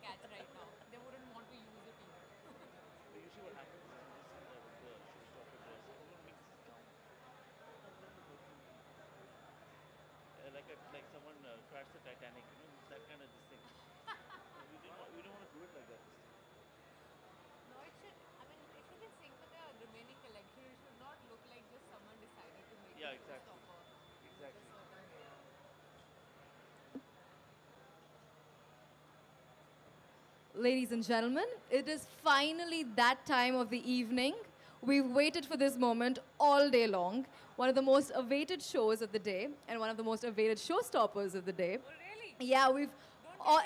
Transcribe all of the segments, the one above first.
catch right now. They wouldn't want to use it either. Ladies and gentlemen, it is finally that time of the evening. We've waited for this moment all day long. One of the most awaited shows of the day and one of the most awaited showstoppers of the day. Oh, really? Yeah,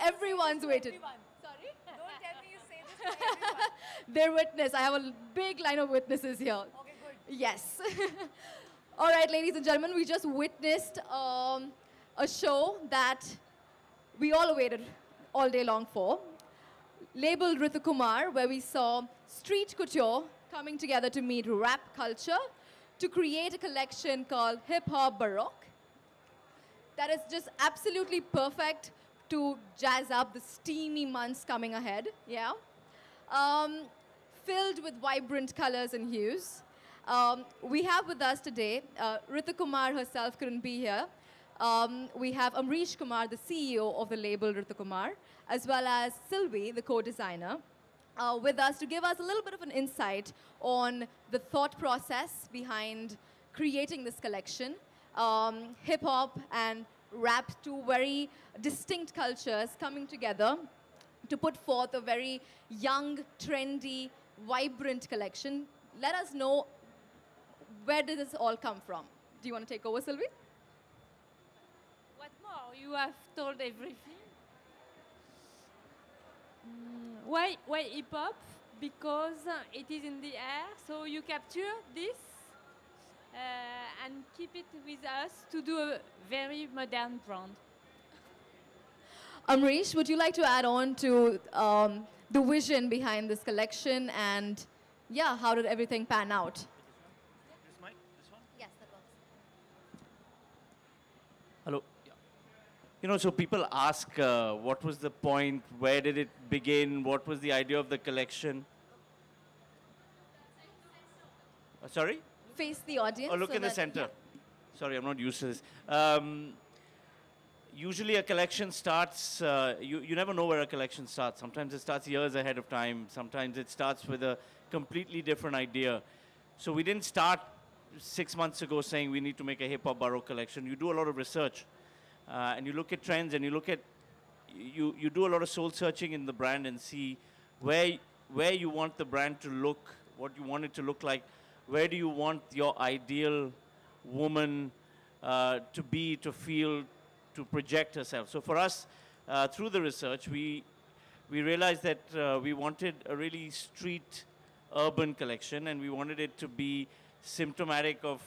everyone's waited. Everyone. Sorry? Don't tell me you say this to everyone. They're witness. I have a big line of witnesses here. Okay, good. Yes. All right, ladies and gentlemen, we just witnessed a show that we all waited all day long for. Labeled Ritu Kumar, where we saw street couture coming together to meet rap culture to create a collection called Hip Hop Baroque. That is just absolutely perfect to jazz up the steamy months coming ahead. Yeah. Filled with vibrant colors and hues. We have with us today, Ritu Kumar herself couldn't be here. We have Amrish Kumar, the CEO of the label Ritu Kumar, as well as Sylvie, the co-designer, with us to give us a little bit of an insight on the thought process behind creating this collection. Hip-hop and rap, two very distinct cultures coming together to put forth a very young, trendy, vibrant collection. Let us know, where did this all come from? Do you want to take over, Sylvie? What more? You have told everything. Why hip-hop? Because it is in the air, so you capture this and keep it with us to do a very modern brand. Amrish, would you like to add on to the vision behind this collection and, yeah, how did everything pan out? This mic? This one? Yes, that works. Hello. Yeah. You know, so people ask, what was the point? Where did it begin? What was the idea of the collection? Sorry? Face the audience. Oh, look so in the that- center. yeah. Sorry, I'm not used to this. Usually a collection starts, you never know where a collection starts. Sometimes it starts years ahead of time. Sometimes it starts with a completely different idea. So we didn't start 6 months ago saying we need to make a hip-hop baroque collection. You do a lot of research. And you look at trends and you look at, you do a lot of soul searching in the brand and see where you want the brand to look, what you want it to look like, where do you want your ideal woman to be, to feel, to project herself. So for us, through the research, we realized that we wanted a really street urban collection and we wanted it to be symptomatic of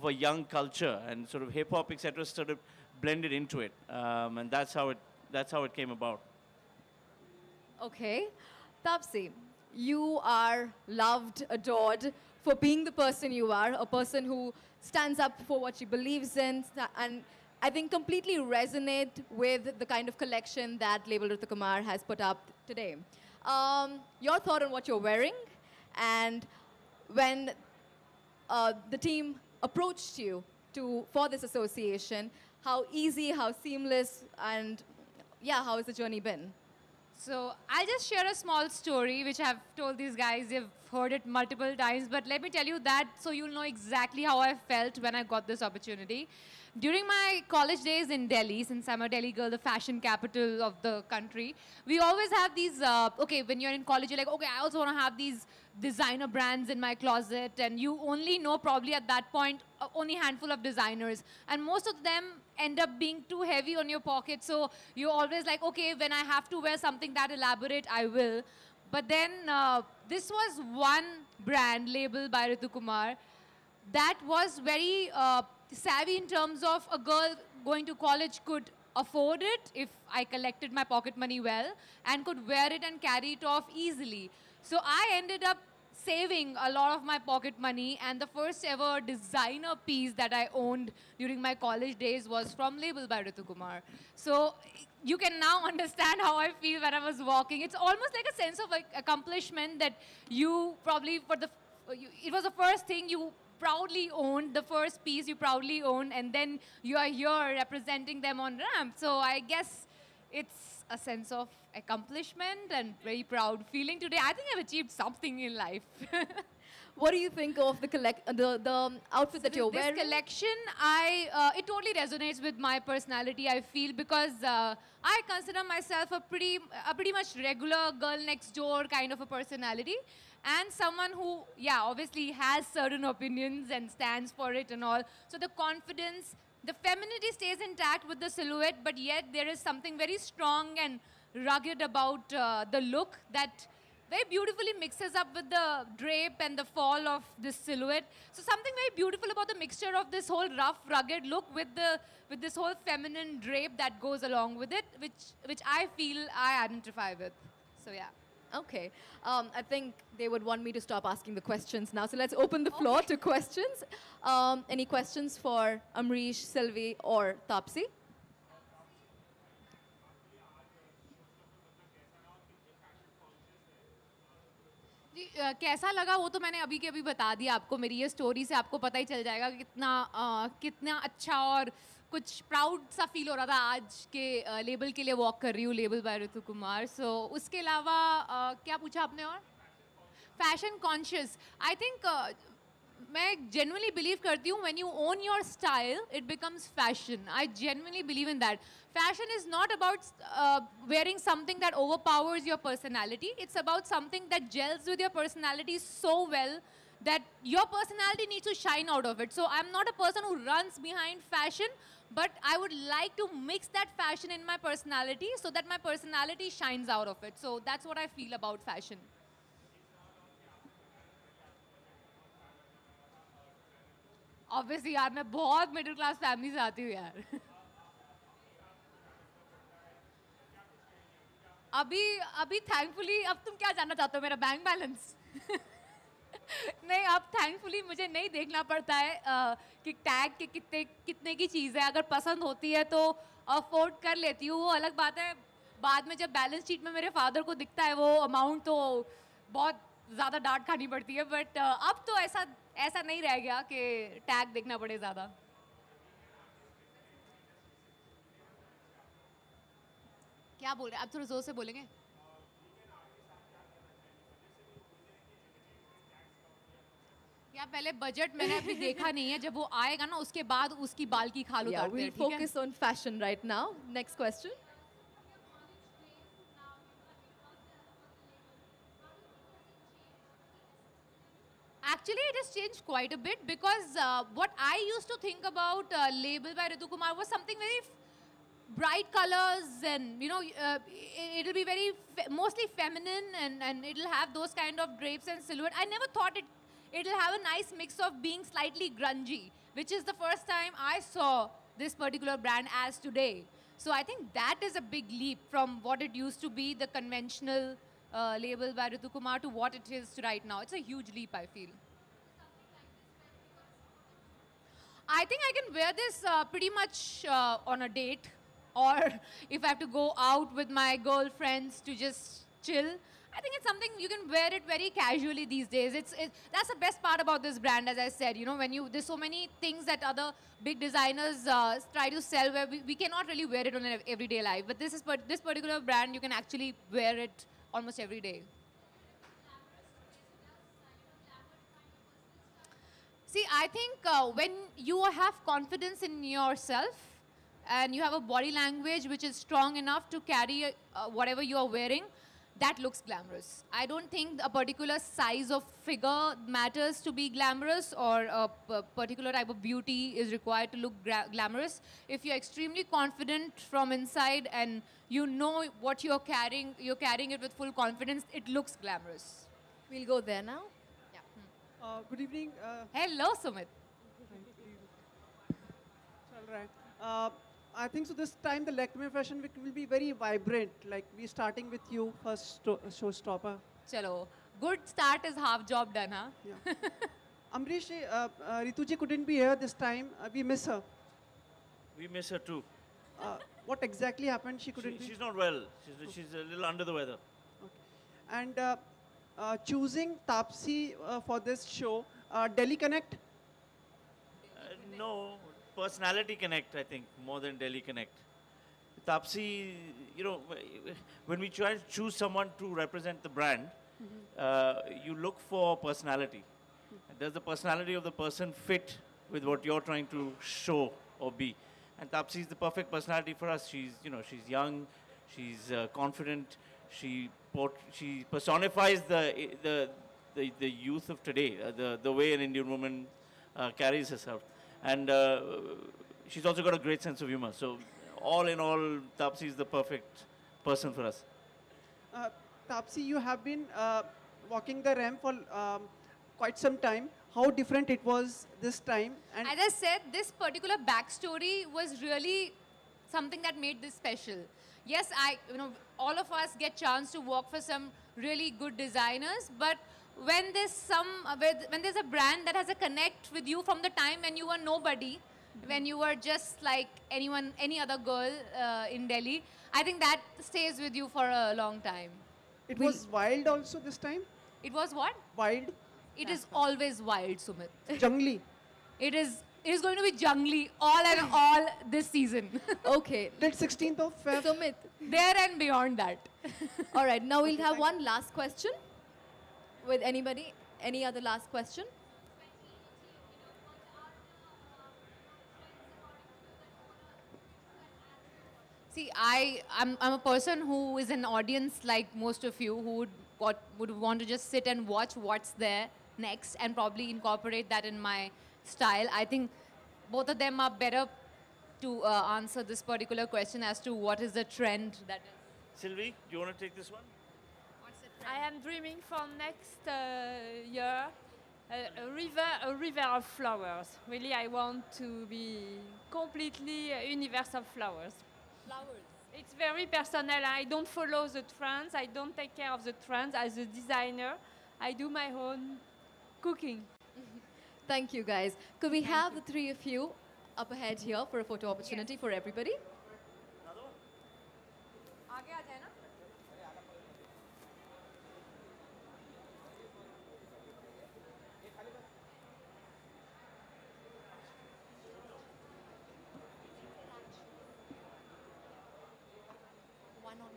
a young culture and sort of hip-hop, etc., sort of blended into it. And that's how it came about. Okay. Taapsee, you are loved, adored for being the person you are, a person who stands up for what she believes in, and I think completely resonate with the kind of collection that Label Ritu Kumar has put up today. Your thought on what you're wearing, and when the team approached you for this association, how easy, how seamless, and yeah, how has the journey been? So I'll just share a small story which I've told these guys. They've heard it multiple times, but let me tell you that so you'll know exactly how I felt when I got this opportunity. During my college days in Delhi, since I'm a Delhi girl, the fashion capital of the country, we always have these, okay, when you're in college, you're like, okay, I also want to have these designer brands in my closet, and you only know probably at that point only a handful of designers, and most of them end up being too heavy on your pocket, so you're always like, okay, when I have to wear something that elaborate, I will. But then this was one brand labeled by Ritu Kumar that was very savvy in terms of a girl going to college could afford it if I collected my pocket money well and could wear it and carry it off easily. So I ended up saving a lot of my pocket money, and the first ever designer piece that I owned during my college days was from Label by Ritu Kumar. So you can now understand how I feel when I was walking. It's almost like a sense of like, accomplishment that you probably, it was the first thing you proudly owned, the first piece you proudly owned, and then you are here representing them on ramp. So I guess it's a sense of accomplishment and very proud feeling today. I think I've achieved something in life. What do you think of the outfit that you're This wearing? collection, it totally resonates with my personality, I feel, because I consider myself a pretty much regular girl next door kind of a personality, and someone who, yeah, obviously has certain opinions and stands for it and all. So the confidence, the femininity stays intact with the silhouette, but yet there is something very strong and rugged about the look that very beautifully mixes up with the drape and the fall of this silhouette. So something very beautiful about the mixture of this whole rough, rugged look with this whole feminine drape that goes along with it, which I feel I identify with. So yeah. Okay. I think they would want me to stop asking the questions now. So let's open the floor to questions. Any questions for Amrish, Sylvie, or Taapsee? जी, कैसा लगा वो तो मैंने अभी के अभी बता दिया आपको. मेरी ये स्टोरी से आपको पता ही चल जाएगा कि कितना अच्छा और कुछ प्राउड सा फील हो रहा था आज के लेबल के लिए वॉक कर रही हूँ, लेबल बाय ऋतु कुमार. सो उसके अलावा क्या पूछा आपने और? Fashion conscious. आई थिंक मैं genuinely believe करती हूँ when you own your style, it becomes fashion. I genuinely believe in that. Fashion is not about wearing something that overpowers your personality. It's about something that gels with your personality so well that your personality needs to shine out of it. So I'm not a person who runs behind fashion, but I would like to mix that fashion in my personality so that my personality shines out of it. So that's what I feel about fashion. Obviously यार मैं बहुत middle class family से आती हूँ यार. अभी thankfully, अब तुम क्या जानना चाहते हो, मेरा बैंक बैलेंस? नहीं, अब थैंकफुली मुझे नहीं देखना पड़ता है कि टैग के कितने की चीज़ है. अगर पसंद होती है तो अफोर्ड कर लेती हूँ, वो अलग बात है. बाद में जब बैलेंस शीट में मेरे फादर को दिखता है वो अमाउंट तो बहुत ज़्यादा डांट खानी पड़ती है. बट अब तो ऐसा नहीं रह गया कि टैग देखना पड़े ज़्यादा. क्या बोल रहे हैं आप? थोड़ा जोर से बोलेंगे. या पहले बजट मैंने अभी देखा नहीं है, जब वो आएगा ना उसके बाद उसकी बाल की खाल उतारते हैं. We'll focus on fashion right now. Next question. Actually, it has changed quite a bit because what I used to think about label by Ritu Kumar was something very bright colors and, you know, it'll be very mostly feminine and it'll have those kind of drapes and silhouette. I never thought it'll have a nice mix of being slightly grungy, which is the first time I saw this particular brand as today. So I think that is a big leap from what it used to be, the conventional label by Ritu Kumar, to what it is right now. It's a huge leap, I feel. I think I can wear this pretty much on a date, or if I have to go out with my girlfriends to just chill. I think it's something you can wear it very casually these days. That's the best part about this brand, as I said. You know, there's so many things that other big designers try to sell where we cannot really wear it on an everyday life. But this particular brand, you can actually wear it almost every day. See, I think when you have confidence in yourself and you have a body language which is strong enough to carry whatever you are wearing, that looks glamorous. I don't think a particular size of figure matters to be glamorous, or a particular type of beauty is required to look glamorous. If you're extremely confident from inside and you know what you're carrying it with full confidence, it looks glamorous. We'll go there now. Yeah. Good evening. Hello, Sumit. All right. I think so this time the Lakme Fashion Week will be very vibrant. Like we're starting with you first, showstopper. Chalo. Good start is half job done, huh? Yeah. Amrish, Ritu ji couldn't be here this time. We miss her. We miss her too. What exactly happened? She couldn't be. She's not well. She's a little under the weather. Okay. And choosing Taapsee for this show, Delhi Connect? No, personality connect, I think, more than Delhi connect. Taapsee, you know, when we try to choose someone to represent the brand, you look for personality. Does the personality of the person fit with what you're trying to show or be? And Taapsee is the perfect personality for us. She's, you know, she's young, she's confident, she personifies the youth of today, the way an Indian woman carries herself. And she's also got a great sense of humor. So all in all, Taapsee is the perfect person for us. Taapsee, you have been walking the ramp for quite some time. How different it was this time? And As I said, this particular backstory was really something that made this special. Yes, all of us get chance to work for some really good designers, but when there's when there's a brand that has a connect with you from the time when you were nobody, when you were just like any other girl in Delhi, I think that stays with you for a long time. it was wild also this time? It was what? Wild? It is always wild, Sumit. Jungly? It is going to be jungly all and all this season. Okay. Till 16th of Feb. Sumit. There and beyond that. All right, now we'll have one last question with anybody. Any other last question? See, I'm a person who is an audience like most of you who would want to just sit and watch what's there next and probably incorporate that in my style. I think both of them are better to answer this particular question as to what is the trend that is. Sylvie, do you want to take this one? What's the trend? I am dreaming for next year a river of flowers. Really, I want to be completely a universe of flowers. Flowers. It's very personal. I don't follow the trends. I don't take care of the trends. As a designer, I do my own cooking. Thank you, guys. Could we have the three of you up ahead here for a photo opportunity for everybody? आगे आ जाए ना? One on.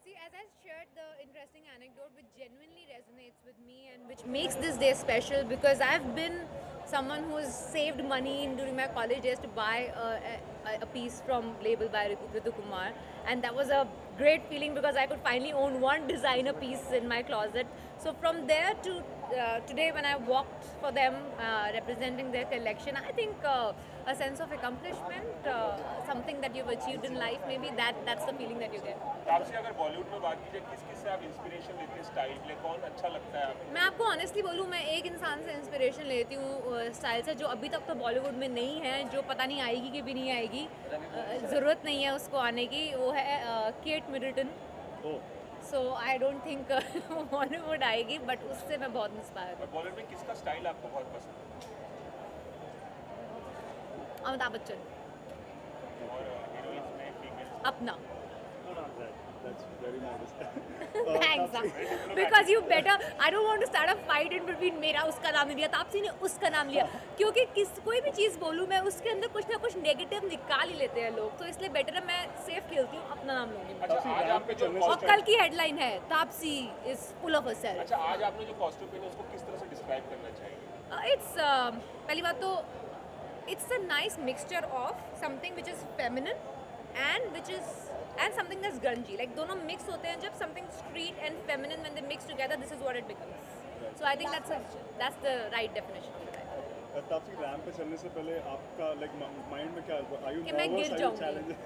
See, as I shared the interesting anecdote which genuinely resonates with me and which makes this day special because I've been someone who has saved money during my college days to buy a piece from label by Ritu Kumar, and that was a great feeling because I could finally own one designer piece in my closet. So from there to today when I walked for them representing their collection, I think a sense of accomplishment, something that you've achieved in life, maybe that's the feeling that you get. आपसे अगर बॉलीवुड में बात कीजिए किस से आप inspiration लेते हैं स्टाइल के लिए कौन अच्छा लगता है आपको? मैं आपको ऑनेस्टली बोलूँ मैं एक इंसान से इंस्पिरेशन लेती हूँ स्टाइल से जो अभी तक तो बॉलीवुड में नहीं है, जो पता नहीं आएगी कि भी नहीं आएगी, ज़रूरत नहीं है उसको आने की, वो है Kate Middleton. So I don't think Bollywood आएगी बट उससे मैं बहुत इंस्पायर हूँ. बॉलीवुड में किसका स्टाइल आपको बहुत पसंद है? अमिताभ बच्चन. और हीरोइंस में फीमेल अपना. That's very nice. Thanks. Because you better. I don't want to start a fight in between मेरा उसका नाम लिया, तापसी ने उसका नाम लिया, क्योंकि कोई भी चीज़ बोलूँ मैं उसके अंदर कुछ ना कुछ नेगेटिव निकाल ही लेते हैं लोग, तो इसलिए बेटर है मैं सेफ खेलती हूँ, अपना नाम लूँगी। और कल की हेडलाइन है Taapsee is full of herself. अच्छा, आज आपने जो कॉस्ट्यूम पहना उसको किस तरह से डिस्क्राइब करना चाहिए? इट्स पहली बात तो it's a nice mixture of something which is feminine and something that's grungy, like दोनों mix होते हैं जब something street and feminine, when they mix together, this is what it becomes. So I think that's the right definition of it. Taapsee ramp पे चलने से पहले आपका like mind में क्या are you कि मैं nervous, गिर are you जाऊंगी।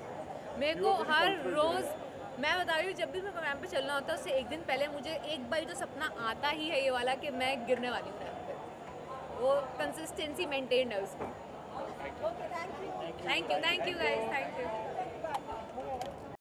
मेरे को हर रोज मैं बता रही हूँ, जब भी मैं रैंप पे चलना होता है उससे एक दिन पहले मुझे एक बार तो सपना आता ही है ये वाला कि मैं गिरने वाली हूँ रैंप पे। वो कंसिस्टेंसी मेंटेन है उसकी। Thank you guys, thank you.